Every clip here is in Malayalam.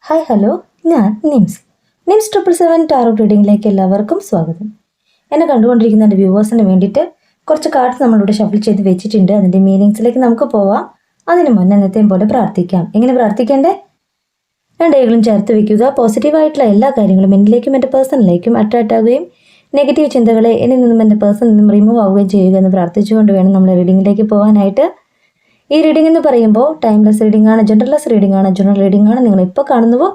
ഹായ് ഹലോ, ഞാൻ നിംസ് 777 ടാറോ റീഡിങ്ങിലേക്ക് എല്ലാവർക്കും സ്വാഗതം. എന്നെ കണ്ടുകൊണ്ടിരിക്കുന്ന എൻ്റെ വ്യൂവേഴ്സിന് വേണ്ടിയിട്ട് കുറച്ച് കാർഡ്സ് നമ്മളിവിടെ ഷഫിൾ ചെയ്ത് വെച്ചിട്ടുണ്ട്. അതിൻ്റെ മീനിങ്സിലേക്ക് നമുക്ക് പോവാം. അതിന് മുന്നേ എന്നത്തെയും പോലെ പ്രാർത്ഥിക്കാം. എങ്ങനെ പ്രാർത്ഥിക്കേണ്ടേ? രണ്ടേകളും ചേർത്ത് വെക്കുക. പോസിറ്റീവായിട്ടുള്ള എല്ലാ കാര്യങ്ങളും എന്നിലേക്കും എൻ്റെ പേഴ്സണിലേക്കും അട്രാക്റ്റ് ആവുകയും നെഗറ്റീവ് ചിന്തകളെ എന്നിൽ നിന്നും എൻ്റെ പേഴ്സണിൽ നിന്നും റിമൂവ് ആവുകയും ചെയ്യുക എന്ന് പ്രാർത്ഥിച്ചുകൊണ്ട് വേണം നമ്മൾ റീഡിങ്ങിലേക്ക് പോകാനായിട്ട്. ഈ റീഡിംഗ് എന്ന് പറയുമ്പോൾ ടൈംലെസ് റീഡിംഗ് ആണ്, ജനറൽലെസ് റീഡിംഗ് ആണ്, ജനറൽ റീഡിംഗ് ആണ്. നിങ്ങൾ ഇപ്പോൾ കാണുന്നുവോ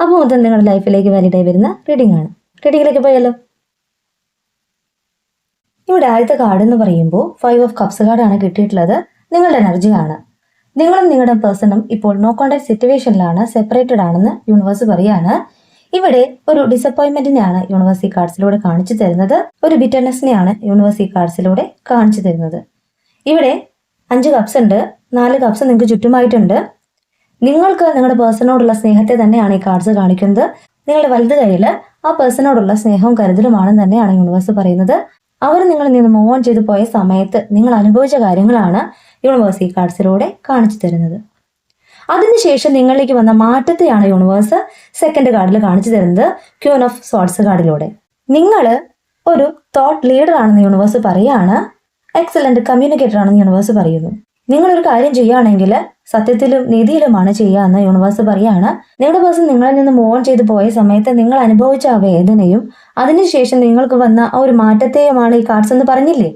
അപ്പോൾ മുതൽ നിങ്ങളുടെ ലൈഫിലേക്ക് വാലിഡായി വരുന്ന റീഡിംഗ് ആണ്. റീഡിങ്ങിലേക്ക് പോയാലോ? ഇവിടെ ആദ്യത്തെ കാർഡ് എന്ന് പറയുമ്പോൾ 5 ഓഫ് കപ്സ് കാർഡാണ് കിട്ടിയിട്ടുള്ളത്. നിങ്ങളുടെ എനർജിയാണ്. നിങ്ങളും നിങ്ങളുടെ പേഴ്സണും ഇപ്പോൾ നോ കോണ്ടാക്ട് സിറ്റുവേഷനിലാണ്, സെപ്പറേറ്റഡ് ആണെന്ന് യൂണിവേഴ്സ് പറയാണ്. ഇവിടെ ഒരു ഡിസപ്പോയിൻമെന്റിനെയാണ് യൂണിവേഴ്സ് ഈ കാർഡ്സിലൂടെ കാണിച്ചു തരുന്നത്. ഒരു ബിറ്റർനെസ്സിനെയാണ് യൂണിവേഴ്സ് ഈ കാർഡ്സിലൂടെ കാണിച്ചു തരുന്നത്. ഇവിടെ 5 കപ്സ് ഉണ്ട്. 4 കപ്സ് നിങ്ങൾക്ക് ചുറ്റുമായിട്ടുണ്ട്. നിങ്ങൾക്ക് നിങ്ങളുടെ പേഴ്സണോടുള്ള സ്നേഹത്തെ തന്നെയാണ് ഈ കാർഡ്സ് കാണിക്കുന്നത്. നിങ്ങളുടെ വലത് കൈയിൽ ആ പേഴ്സണോടുള്ള സ്നേഹവും കരുതലുമാണെന്ന് തന്നെയാണ് യൂണിവേഴ്സ് പറയുന്നത്. അവർ നിങ്ങളിൽ നിന്ന് മൂവ് ഓൺ ചെയ്തു പോയ സമയത്ത് നിങ്ങൾ അനുഭവിച്ച കാര്യങ്ങളാണ് യൂണിവേഴ്സ് ഈ കാർഡ്സിലൂടെ കാണിച്ചു തരുന്നത്. അതിനുശേഷം നിങ്ങളിലേക്ക് വന്ന മാറ്റത്തെയാണ് യൂണിവേഴ്സ് സെക്കൻഡ് കാർഡിൽ കാണിച്ചു തരുന്നത്, ക്യൂൻ ഓഫ് സോർട്സ് കാർഡിലൂടെ. നിങ്ങൾ ഒരു തോട്ട് ലീഡർ ആണെന്ന് യൂണിവേഴ്സ് പറയാണ്. എക്സലന്റ് കമ്മ്യൂണിക്കേറ്റർ ആണെന്ന് യൂണിവേഴ്സ് പറയുന്നു. നിങ്ങളൊരു കാര്യം ചെയ്യുകയാണെങ്കിൽ സത്യത്തിലും നീതിയിലുമാണ് ചെയ്യാന്ന് യൂണിവേഴ്സ് പറയാണ്. നിങ്ങളുടെ പേഴ്സൺ നിങ്ങളിൽ നിന്ന് മൂവ് ഓൺ ചെയ്ത് പോയ സമയത്ത് നിങ്ങൾ അനുഭവിച്ച ആ വേദനയും അതിനുശേഷം നിങ്ങൾക്ക് വന്ന ആ ഒരു മാറ്റത്തെയുമാണ് ഈ കാർഡ്സ് എന്ന് പറഞ്ഞില്ലേ.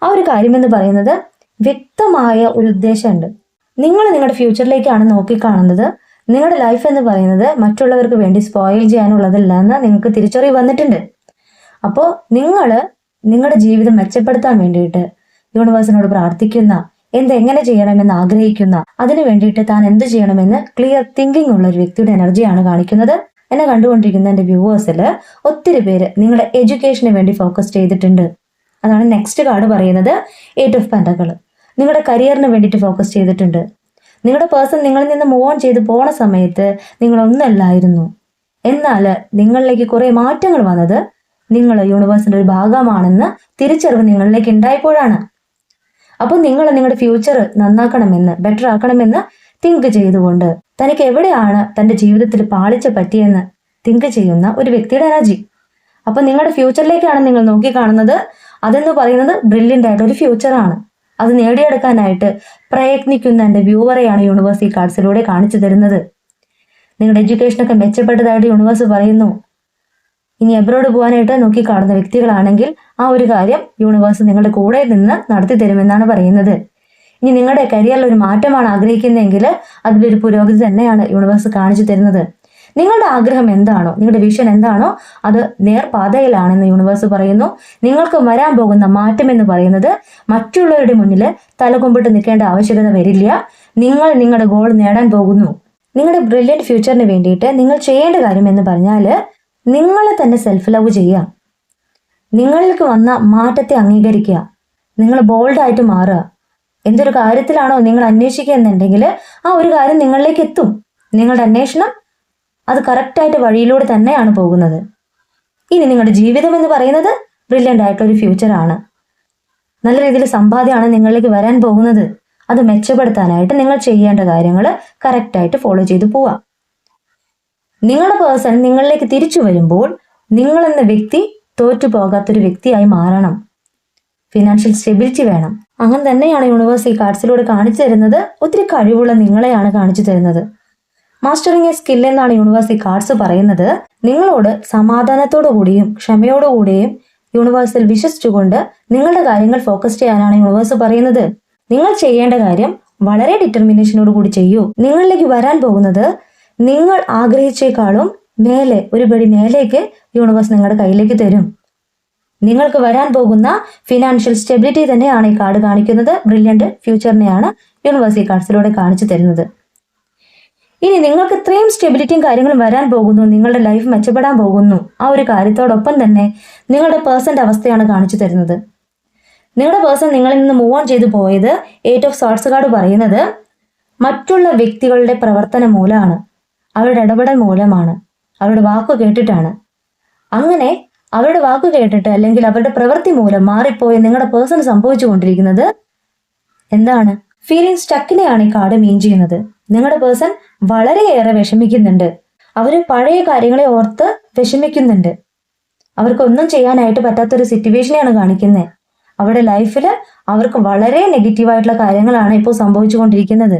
ആ ഒരു കാര്യം എന്ന് പറയുന്നത് വ്യക്തമായ ഒരു ഉദ്ദേശമുണ്ട്. നിങ്ങൾ നിങ്ങളുടെ ഫ്യൂച്ചറിലേക്കാണ് നോക്കിക്കാണുന്നത്. നിങ്ങളുടെ ലൈഫ് എന്ന് പറയുന്നത് മറ്റുള്ളവർക്ക് വേണ്ടി സ്പോയിൽ ചെയ്യാനുള്ളതല്ല എന്ന് നിങ്ങൾക്ക് തിരിച്ചറിവ് വന്നിട്ടുണ്ട്. അപ്പോൾ നിങ്ങൾ നിങ്ങളുടെ ജീവിതം മെച്ചപ്പെടുത്താൻ വേണ്ടിയിട്ട് യൂണിവേഴ്സിനോട് പ്രാർത്ഥിക്കുന്ന, എങ്ങനെ ചെയ്യണമെന്ന് ആഗ്രഹിക്കുന്ന, അതിനു വേണ്ടിയിട്ട് താൻ എന്ത് ചെയ്യണമെന്ന് ക്ലിയർ തിങ്കിങ് ഉള്ള ഒരു വ്യക്തിയുടെ എനർജിയാണ് കാണിക്കുന്നത്. എന്നെ കണ്ടുകൊണ്ടിരിക്കുന്ന എൻ്റെ വ്യൂവേഴ്സിൽ ഒത്തിരി പേര് നിങ്ങളുടെ എഡ്യൂക്കേഷന് വേണ്ടി ഫോക്കസ് ചെയ്തിട്ടുണ്ട്. അതാണ് നെക്സ്റ്റ് കാർഡ് പറയുന്നത്, 8 ഓഫ് പെന്റക്കിൾ. നിങ്ങളുടെ കരിയറിന് വേണ്ടിയിട്ട് ഫോക്കസ് ചെയ്തിട്ടുണ്ട്. നിങ്ങളുടെ പേഴ്സൺ നിങ്ങളിൽ നിന്ന് മൂവ് ഓൺ ചെയ്ത് പോണ സമയത്ത് നിങ്ങളൊന്നല്ലായിരുന്നു. എന്നാൽ നിങ്ങളിലേക്ക് കുറെ മാറ്റങ്ങൾ വന്നത് നിങ്ങൾ യൂണിവേഴ്സിന്റെ ഒരു ഭാഗമാണെന്ന് തിരിച്ചറിവ് നിങ്ങളിലേക്ക് ഉണ്ടായപ്പോഴാണ്. അപ്പോൾ നിങ്ങൾ നിങ്ങളുടെ ഫ്യൂച്ചർ നന്നാക്കണമെന്ന്, ബെറ്റർ ആക്കണമെന്ന് തിങ്ക് ചെയ്തുകൊണ്ട് തനിക്ക് എവിടെയാണ് തൻ്റെ ജീവിതത്തിൽ പാളിച്ച പറ്റിയെന്ന് തിങ്ക് ചെയ്യുന്ന ഒരു വ്യക്തിയുടെ എനർജി. അപ്പൊ നിങ്ങളുടെ ഫ്യൂച്ചറിലേക്കാണ് നിങ്ങൾ നോക്കി കാണുന്നത്. അതെന്ന് പറയുന്നത് ബ്രില്യൻ്റ് ആയിട്ട് ഒരു ഫ്യൂച്ചറാണ്. അത് നേടിയെടുക്കാനായിട്ട് പ്രയത്നിക്കുന്ന എൻ്റെ വ്യൂവറെയാണ് യൂണിവേഴ്സ് ഈ കാർഡ്സിലൂടെ കാണിച്ചു തരുന്നത്. നിങ്ങളുടെ എഡ്യൂക്കേഷനൊക്കെ മെച്ചപ്പെട്ടതായിട്ട് യൂണിവേഴ്സ് പറയുന്നു. ഇനി എബ്രോഡ് പോകാനായിട്ട് നോക്കി കാണുന്ന വ്യക്തികളാണെങ്കിൽ ആ ഒരു കാര്യം യൂണിവേഴ്സ് നിങ്ങളുടെ കൂടെ നിന്ന് നടത്തി തരുമെന്നാണ് പറയുന്നത്. ഇനി നിങ്ങളുടെ കരിയറിൽ ഒരു മാറ്റമാണ് ആഗ്രഹിക്കുന്നതെങ്കിൽ അതിലൊരു പുരോഗതി തന്നെയാണ് യൂണിവേഴ്സ് കാണിച്ചു തരുന്നത്. നിങ്ങളുടെ ആഗ്രഹം എന്താണോ, നിങ്ങളുടെ വിഷൻ എന്താണോ, അത് നേർപാതയിലാണെന്ന് യൂണിവേഴ്സ് പറയുന്നു. നിങ്ങൾക്ക് വരാൻ പോകുന്ന മാറ്റം എന്ന് പറയുന്നത് മറ്റുള്ളവരുടെ മുന്നിൽ തലകൊമ്പിട്ട് നിൽക്കേണ്ട ആവശ്യകത വരില്ല. നിങ്ങൾ നിങ്ങളുടെ ഗോൾ നേടാൻ പോകുന്നു. നിങ്ങളുടെ ബ്രില്യൻറ്റ് ഫ്യൂച്ചറിന് വേണ്ടിയിട്ട് നിങ്ങൾ ചെയ്യേണ്ട കാര്യം എന്ന് പറഞ്ഞാൽ നിങ്ങളെ തന്നെ സെൽഫ് ലവ് ചെയ്യുക. നിങ്ങൾക്ക് വന്ന മാറ്റത്തെ അംഗീകരിക്കുക. നിങ്ങൾ ബോൾഡായിട്ട് മാറുക. എന്തൊരു കാര്യത്തിലാണോ നിങ്ങൾ അന്വേഷിക്കുക എന്നുണ്ടെങ്കിൽ ആ ഒരു കാര്യം നിങ്ങളിലേക്ക് എത്തും. നിങ്ങളുടെ അന്വേഷണം അത് കറക്റ്റായിട്ട് വഴിയിലൂടെ തന്നെയാണ് പോകുന്നത്. ഇനി നിങ്ങളുടെ ജീവിതം എന്ന് പറയുന്നത് ബ്രില്യൻ്റ് ആയിട്ടൊരു ഫ്യൂച്ചറാണ്. നല്ല രീതിയിൽ സമ്പാദ്യമാണ് നിങ്ങളിലേക്ക് വരാൻ പോകുന്നത്. അത് മെച്ചപ്പെടുത്താനായിട്ട് നിങ്ങൾ ചെയ്യേണ്ട കാര്യങ്ങൾ കറക്റ്റായിട്ട് ഫോളോ ചെയ്ത് പോവാം. നിങ്ങളുടെ പേഴ്സൺ നിങ്ങളിലേക്ക് തിരിച്ചു വരുമ്പോൾ നിങ്ങളെന്ന വ്യക്തി തോറ്റു പോകാത്തൊരു വ്യക്തിയായി മാറണം. ഫിനാൻഷ്യൽ സ്റ്റെബിലിറ്റി വേണം. അങ്ങനെ തന്നെയാണ് യൂണിവേഴ്സ് ഈ കാർഡ്സിലൂടെ കാണിച്ചു തരുന്നത്. ഒത്തിരി കഴിവുള്ള നിങ്ങളെയാണ് കാണിച്ചു തരുന്നത്. മാസ്റ്ററിങ് എ സ്കിൽ എന്നാണ് യൂണിവേഴ്സ് ഈ കാർഡ്സ് പറയുന്നത്. നിങ്ങളോട് സമാധാനത്തോടു കൂടിയും ക്ഷമയോടുകൂടിയും യൂണിവേഴ്സിൽ വിശ്വസിച്ചുകൊണ്ട് നിങ്ങളുടെ കാര്യങ്ങൾ ഫോക്കസ് ചെയ്യാനാണ് യൂണിവേഴ്സ് പറയുന്നത്. നിങ്ങൾ ചെയ്യേണ്ട കാര്യം വളരെ ഡിറ്റർമിനേഷനോട് കൂടി ചെയ്യൂ. നിങ്ങളിലേക്ക് വരാൻ പോകുന്നത് നിങ്ങൾ ആഗ്രഹിച്ചേക്കാളും മേലെ, ഒരു പടി മേലേക്ക് യൂണിവേഴ്സ് നിങ്ങളുടെ കയ്യിലേക്ക് തരും. നിങ്ങൾക്ക് വരാൻ പോകുന്ന ഫിനാൻഷ്യൽ സ്റ്റെബിലിറ്റി തന്നെയാണ് ഈ കാർഡ് കാണിക്കുന്നത്. ബ്രില്യൻ്റ് ഫ്യൂച്ചറിനെയാണ് യൂണിവേഴ്സ് ഈ കാർഡ്സിലൂടെ കാണിച്ചു തരുന്നത്. ഇനി നിങ്ങൾക്ക് ഇത്രയും സ്റ്റെബിലിറ്റിയും കാര്യങ്ങളും വരാൻ പോകുന്നു, നിങ്ങളുടെ ലൈഫ് മെച്ചപ്പെടാൻ പോകുന്നു. ആ ഒരു കാര്യത്തോടൊപ്പം തന്നെ നിങ്ങളുടെ പേഴ്സന്റെ അവസ്ഥയാണ് കാണിച്ചു തരുന്നത്. നിങ്ങളുടെ പേഴ്സൺ നിങ്ങളിൽ നിന്ന് മൂവ് ഓൺ ചെയ്തു പോയത് 8 ഓഫ് സോർട്സ് കാർഡ് പറയുന്നത് മറ്റുള്ള വ്യക്തികളുടെ പ്രവർത്തനം മൂലമാണ്, അവരുടെ ഇടപെടൽ മൂലമാണ്, അവരുടെ വാക്കു കേട്ടിട്ടാണ്. അങ്ങനെ അവരുടെ വാക്കു കേട്ടിട്ട് അല്ലെങ്കിൽ അവരുടെ പ്രവൃത്തി മൂലം മാറിപ്പോയ നിങ്ങളുടെ പേഴ്സൺ സംഭവിച്ചുകൊണ്ടിരിക്കുന്നത് എന്താണ്? ഫീലിംഗ് സ്റ്റക്കിനെയാണ് ഈ കാർഡ് മീൻ ചെയ്യുന്നത്. നിങ്ങളുടെ പേഴ്സൺ വളരെയേറെ വിഷമിക്കുന്നുണ്ട്. അവര് പഴയ കാര്യങ്ങളെ ഓർത്ത് വിഷമിക്കുന്നുണ്ട്. അവർക്കൊന്നും ചെയ്യാനായിട്ട് പറ്റാത്തൊരു സിറ്റുവേഷനെയാണ് കാണിക്കുന്നത്. അവരുടെ ലൈഫിൽ അവർക്ക് വളരെ നെഗറ്റീവായിട്ടുള്ള കാര്യങ്ങളാണ് ഇപ്പോൾ സംഭവിച്ചുകൊണ്ടിരിക്കുന്നത്.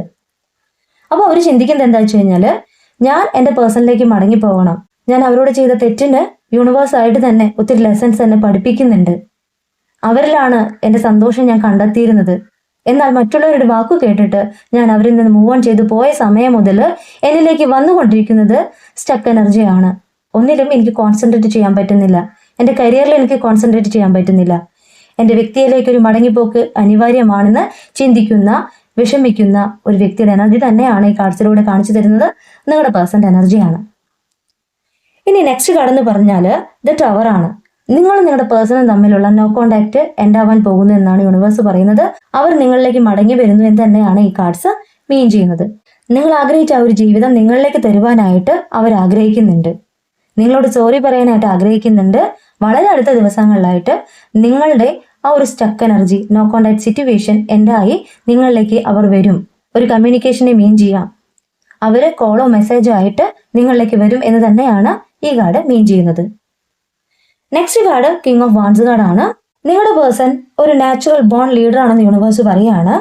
അപ്പോൾ അവർ ചിന്തിക്കുന്നത് എന്താ വെച്ച് കഴിഞ്ഞാല്, ഞാൻ എൻ്റെ പേഴ്സണിലേക്ക് മടങ്ങി പോകണം. ഞാൻ അവരോട് ചെയ്ത തെറ്റിന് യൂണിവേഴ്സായിട്ട് തന്നെ ഒത്തിരി ലെസൺസ് തന്നെ പഠിപ്പിക്കുന്നുണ്ട്. അവരിലാണ് എൻ്റെ സന്തോഷം ഞാൻ കണ്ടെത്തിയിരുന്നത്. എന്നാൽ മറ്റുള്ളവരുടെ വാക്കു കേട്ടിട്ട് ഞാൻ അവരിൽ നിന്ന് മൂവ് ഓൺ ചെയ്തു പോയ സമയം മുതൽ എന്നിലേക്ക് വന്നുകൊണ്ടിരിക്കുന്നത് സ്റ്റക്ക് എനർജിയാണ്. ഒന്നിലും എനിക്ക് കോൺസെൻട്രേറ്റ് ചെയ്യാൻ പറ്റുന്നില്ല. എൻ്റെ കരിയറിൽ എനിക്ക് കോൺസെൻട്രേറ്റ് ചെയ്യാൻ പറ്റുന്നില്ല. എൻ്റെ വ്യക്തിയിലേക്ക് ഒരു മടങ്ങിപ്പോക്ക് അനിവാര്യമാണെന്ന് ചിന്തിക്കുന്ന, വിഷമിക്കുന്ന ഒരു വ്യക്തിയുടെ എനർജി തന്നെയാണ് ഈ കാർഡ്സിലൂടെ കാണിച്ചു തരുന്നത്. നിങ്ങളുടെ പേഴ്സന്റെ എനർജിയാണ്. ഇനി നെക്സ്റ്റ് കാർഡ് എന്ന് പറഞ്ഞാൽ ദ ടവർ ആണ്. നിങ്ങളും നിങ്ങളുടെ പേഴ്സണും തമ്മിലുള്ള നോ കോണ്ടാക്ട് എൻഡ് ആവാൻ പോകുന്നു എന്നാണ് യൂണിവേഴ്സ് പറയുന്നത്. അവർ നിങ്ങളിലേക്ക് മടങ്ങി വരുന്നു എന്ന് തന്നെയാണ് ഈ കാർഡ്സ് മീൻ ചെയ്യുന്നത്. നിങ്ങൾ ആഗ്രഹിച്ച ആ ഒരു ജീവിതം നിങ്ങളിലേക്ക് തരുവാനായിട്ട് അവർ ആഗ്രഹിക്കുന്നുണ്ട്. നിങ്ങളോട് സോറി പറയാനായിട്ട് ആഗ്രഹിക്കുന്നുണ്ട്. വളരെ അടുത്ത ദിവസങ്ങളിലായിട്ട് നിങ്ങളുടെ ആ ഒരു stuck energy, no contact situation എൻഡായി നിങ്ങളിലേക്ക് അവർ വരും. ഒരു കമ്മ്യൂണിക്കേഷനെ മീൻ ചെയ്യാം. അവര് കോളോ മെസ്സേജോ ആയിട്ട് നിങ്ങളിലേക്ക് വരും എന്ന് തന്നെയാണ് ഈ കാർഡ് മീൻ ചെയ്യുന്നത്. Next card king of wands കാർഡാണ്. നിങ്ങളുടെ പേഴ്സൺ ഒരു നാച്ചുറൽ ബോൺ ലീഡർ ആണെന്ന് യൂണിവേഴ്സ് പറയാണ്.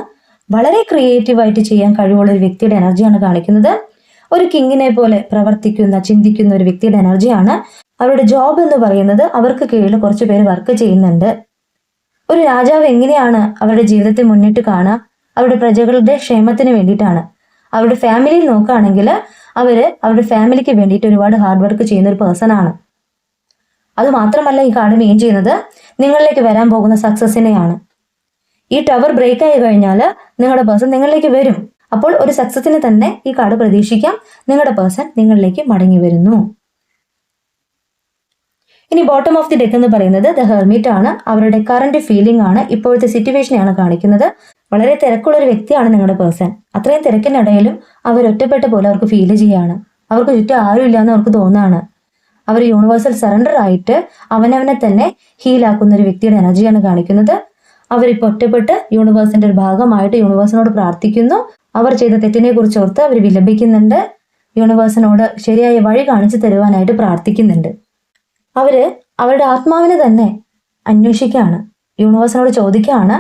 വളരെ ക്രിയേറ്റീവായിട്ട് ചെയ്യാൻ കഴിവുള്ള ഒരു വ്യക്തിയുടെ എനർജിയാണ് കാണിക്കുന്നത്. ഒരു കിങ്ങിനെ പോലെ പ്രവർത്തിക്കുന്ന, ചിന്തിക്കുന്ന ഒരു വ്യക്തിയുടെ എനർജിയാണ്. അവരുടെ ജോബ് എന്ന് പറയുന്നത് അവർക്ക് കീഴിൽ കുറച്ച് പേര് വർക്ക് ചെയ്യുന്നുണ്ട്. ഒരു രാജാവ് എങ്ങനെയാണ് അവരുടെ ജീവിതത്തെ മുന്നിട്ട് കാണുക? അവരുടെ പ്രജകളുടെ ക്ഷേമത്തിന് വേണ്ടിയിട്ടാണ്. അവരുടെ ഫാമിലിയിൽ നോക്കുകയാണെങ്കിൽ അവരുടെ ഫാമിലിക്ക് വേണ്ടിയിട്ട് ഒരുപാട് ഹാർഡ് വർക്ക് ചെയ്യുന്ന ഒരു പേഴ്സൺ ആണ്. അത് മാത്രമല്ല ഈ കാർഡ് മീൻ ചെയ്യുന്നത് നിങ്ങളിലേക്ക് വരാൻ പോകുന്ന സക്സസിനെയാണ്. ഈ ടവർ ബ്രേക്ക് ആയി കഴിഞ്ഞാൽ നിങ്ങളുടെ പേഴ്സൺ നിങ്ങളിലേക്ക് വരും. അപ്പോൾ ഒരു സക്സസിനെ തന്നെ ഈ കാർഡ് പ്രതീക്ഷിക്കാം. നിങ്ങളുടെ പേഴ്സൺ നിങ്ങളിലേക്ക് മടങ്ങി വരുന്നു. ഇനി ബോട്ടം ഓഫ് ദി ഡെക്ക് എന്ന് പറയുന്നത് ദ ഹെർമിറ്റ് ആണ്. അവരുടെ കറന്റ് ഫീലിംഗ് ആണ്, ഇപ്പോഴത്തെ സിറ്റുവേഷനെയാണ് കാണിക്കുന്നത്. വളരെ തിരക്കുള്ള ഒരു വ്യക്തിയാണ് നിങ്ങളുടെ പേഴ്സൺ. അത്രയും തിരക്കിനിടയിലും അവർ ഒറ്റപ്പെട്ട പോലെ അവർക്ക് ഫീൽ ചെയ്യാണ്. അവർക്ക് ചുറ്റും ആരും ഇല്ലാന്ന് അവർക്ക് തോന്നുകയാണ്. അവർ യൂണിവേഴ്സൽ സറണ്ടർ ആയിട്ട് അവനവനെ തന്നെ ഹീലാക്കുന്ന ഒരു വ്യക്തിയുടെ എനർജിയാണ് കാണിക്കുന്നത്. അവരിപ്പോൾ ഒറ്റപ്പെട്ട് യൂണിവേഴ്സിന്റെ ഒരു ഭാഗമായിട്ട് യൂണിവേഴ്സിനോട് പ്രാർത്ഥിക്കുന്നു. അവർ ചെയ്ത തെറ്റിനെ കുറിച്ച് ഓർത്ത് അവർ വിലപിക്കുന്നുണ്ട്. യൂണിവേഴ്സിനോട് ശരിയായ വഴി കാണിച്ചു തരുവാനായിട്ട് പ്രാർത്ഥിക്കുന്നുണ്ട്. അവരുടെ ആത്മാവിനെ തന്നെ അന്വേഷിക്കുകയാണ്. യൂണിവേഴ്സിനോട് ചോദിക്കുകയാണ്,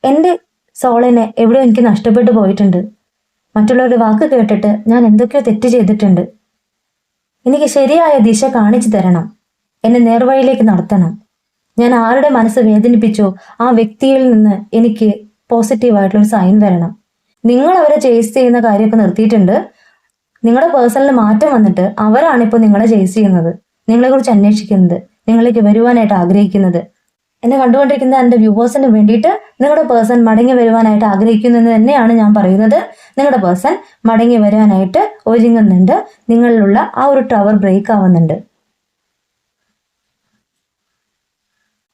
എൻ്റെ സോളിനെ എവിടെയോ എനിക്ക് നഷ്ടപ്പെട്ടു പോയിട്ടുണ്ട്. മറ്റുള്ളവരുടെ വാക്ക് കേട്ടിട്ട് ഞാൻ എന്തൊക്കെയോ തെറ്റ് ചെയ്തിട്ടുണ്ട്. എനിക്ക് ശരിയായ ദിശ കാണിച്ചു തരണം. എന്നെ നേർവഴിയിലേക്ക് നടത്തണം. ഞാൻ ആരുടെ മനസ്സ് വേദനിപ്പിച്ചോ ആ വ്യക്തിയിൽ നിന്ന് എനിക്ക് പോസിറ്റീവായിട്ടുള്ളൊരു സൈൻ വരണം. നിങ്ങൾ അവരെ ചേസ് ചെയ്യുന്ന കാര്യമൊക്കെ നിർത്തിയിട്ടുണ്ട്. നിങ്ങളുടെ പേഴ്സണലിൽ മാറ്റം വന്നിട്ട് അവരാണിപ്പോൾ നിങ്ങളെ ചേസ് ചെയ്യുന്നത്, നിങ്ങളെക്കുറിച്ച് അന്വേഷിക്കുന്നത്, നിങ്ങളിലേക്ക് വരുവാനായിട്ട് ആഗ്രഹിക്കുന്നത്. എന്നെ കണ്ടുകൊണ്ടിരിക്കുന്ന എൻ്റെ വ്യൂവേഴ്സിന് വേണ്ടിയിട്ട് നിങ്ങളുടെ പേഴ്സൺ മടങ്ങി വരുവാനായിട്ട് ആഗ്രഹിക്കുന്നു എന്ന് തന്നെയാണ് ഞാൻ പറയുന്നത്. നിങ്ങളുടെ പേഴ്സൺ മടങ്ങി വരാനായിട്ട് ഒരുങ്ങുന്നുണ്ട്. നിങ്ങളിലുള്ള ആ ഒരു ടവർ ബ്രേക്ക് ആവുന്നുണ്ട്.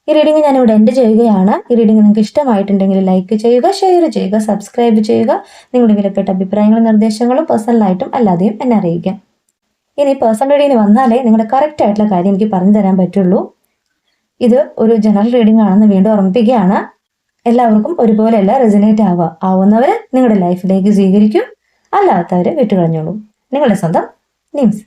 ഈ റീഡിംഗ് ഞാനിവിടെ എൻഡ് ചെയ്യുകയാണ്. ഈ റീഡിംഗ് നിങ്ങൾക്ക് ഇഷ്ടമായിട്ടുണ്ടെങ്കിൽ ലൈക്ക് ചെയ്യുക, ഷെയർ ചെയ്യുക, സബ്സ്ക്രൈബ് ചെയ്യുക. നിങ്ങളുടെ വിലപ്പെട്ട അഭിപ്രായങ്ങളും നിർദ്ദേശങ്ങളും പേഴ്സണലായിട്ടും അല്ലാതെയും എന്നെ അറിയിക്കാം. ഇനി പേഴ്സണൽ റീഡിങ്ങിന് വന്നാലേ നിങ്ങളുടെ കറക്റ്റ് ആയിട്ടുള്ള കാര്യം എനിക്ക് പറഞ്ഞു തരാൻ പറ്റുള്ളൂ. ഇത് ഒരു ജനറൽ റീഡിംഗ് ആണെന്ന് വീണ്ടും ഓർമ്മിപ്പിക്കുകയാണ്. എല്ലാവർക്കും ഒരുപോലെയല്ല റെസിനേറ്റ് ആവുന്നവർ നിങ്ങളുടെ ലൈഫിലേക്ക് സ്വീകരിക്കും, അല്ലാത്തവർ വിട്ടുകളഞ്ഞോളൂ. നിങ്ങളുടെ സ്വന്തം നിംസ്.